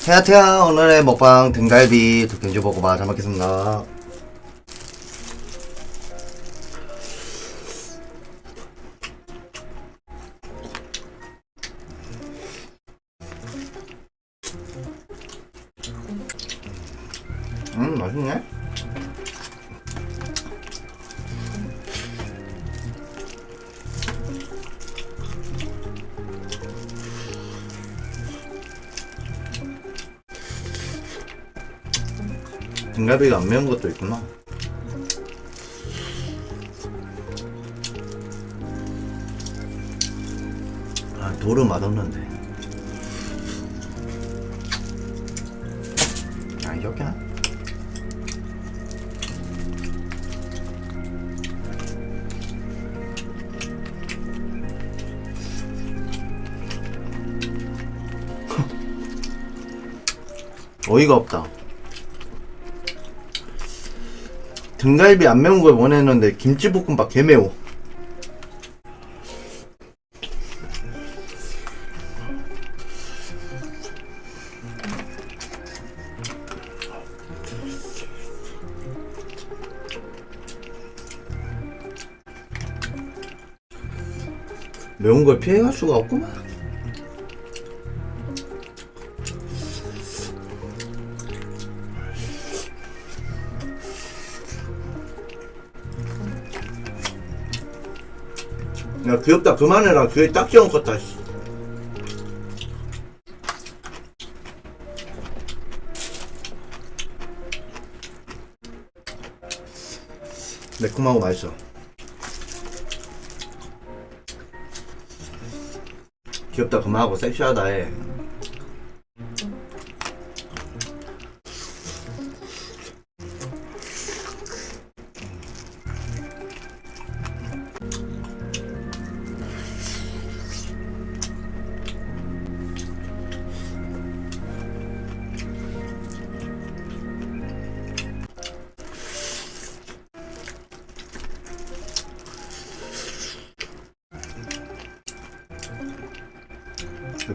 태야태야 오늘의 먹방 등갈비 도ken주버거바 잘 먹겠습니다. 맛있네. 등갈비가 안 매운 것도 있구나. 아, 돌은 맛없는데. 아, 이렇게 나? 어이가 없다. 등갈비 안 매운 걸 원했는데 김치볶음밥 개매워. 매운 걸 피해갈 수가 없구만. 야, 귀엽다. 그만해라. 귀에 딱지 얹었다. 매콤하고 맛있어. 귀엽다. 그만하고 섹시하다 해.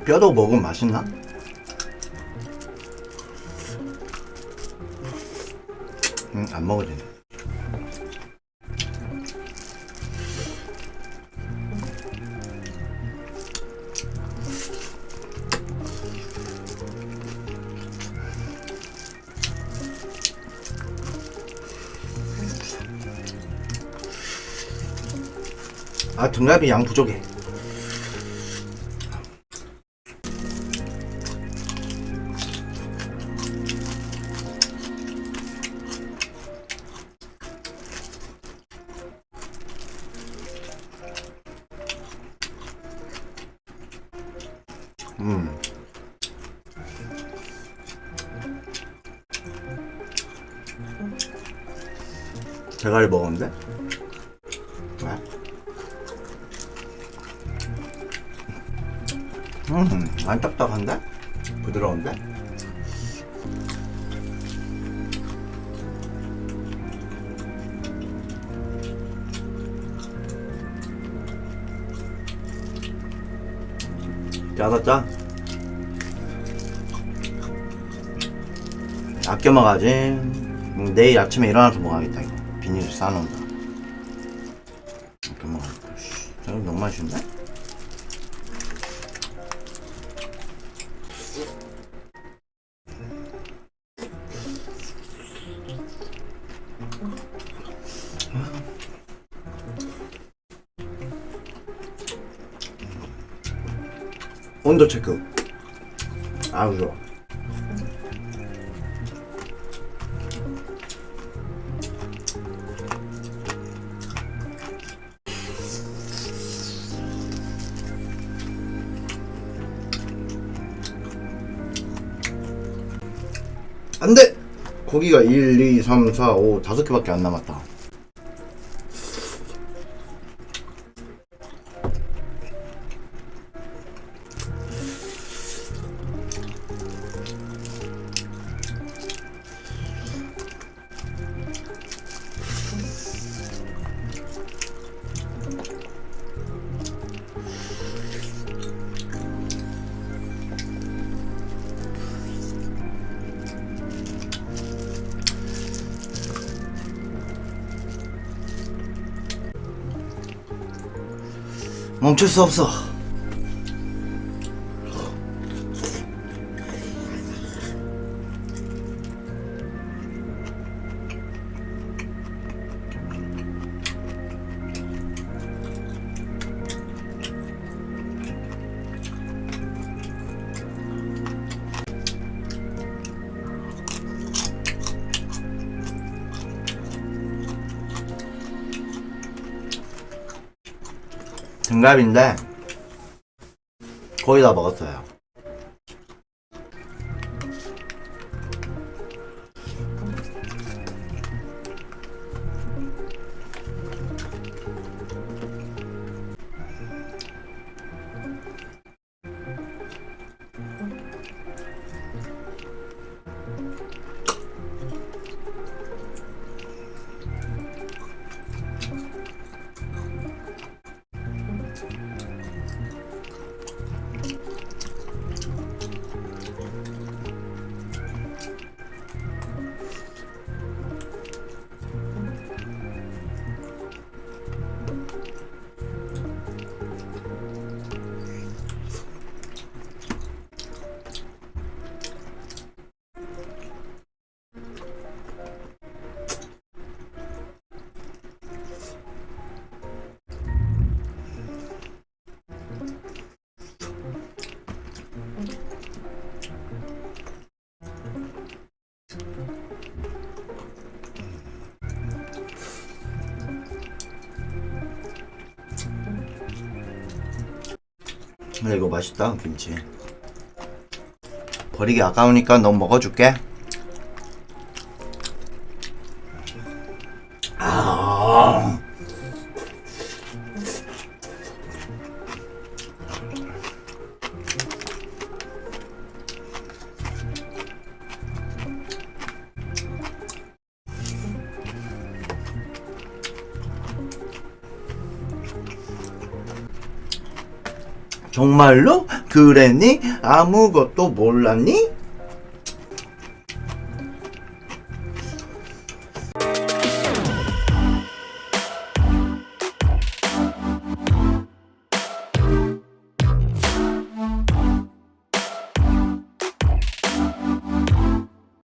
뼈도 먹으면 맛있나? 안 먹어지네. 아, 등갈비 양 부족해. 대가리 먹었는데? 왜? 안 딱딱한데? 부드러운데? 짜다 짜? 아껴 먹어야지. 내일 아침에 일어나서 먹어야겠다 이거. 비닐을 싸놓는다. 이렇게 먹어야겠다. 저거 너무 맛있는데? 온도 체크. 아우 좋아. 안돼! 고기가 1, 2, 3, 4, 5, 5개밖에 안 남았다. 멈출 수 없어. 등갈비인데 거의 다 먹었어요. 근데 이거 맛있다, 김치. 버리기 아까우니까 너 먹어줄게. 아. 정말로? 그랬니? 아무것도 몰랐니?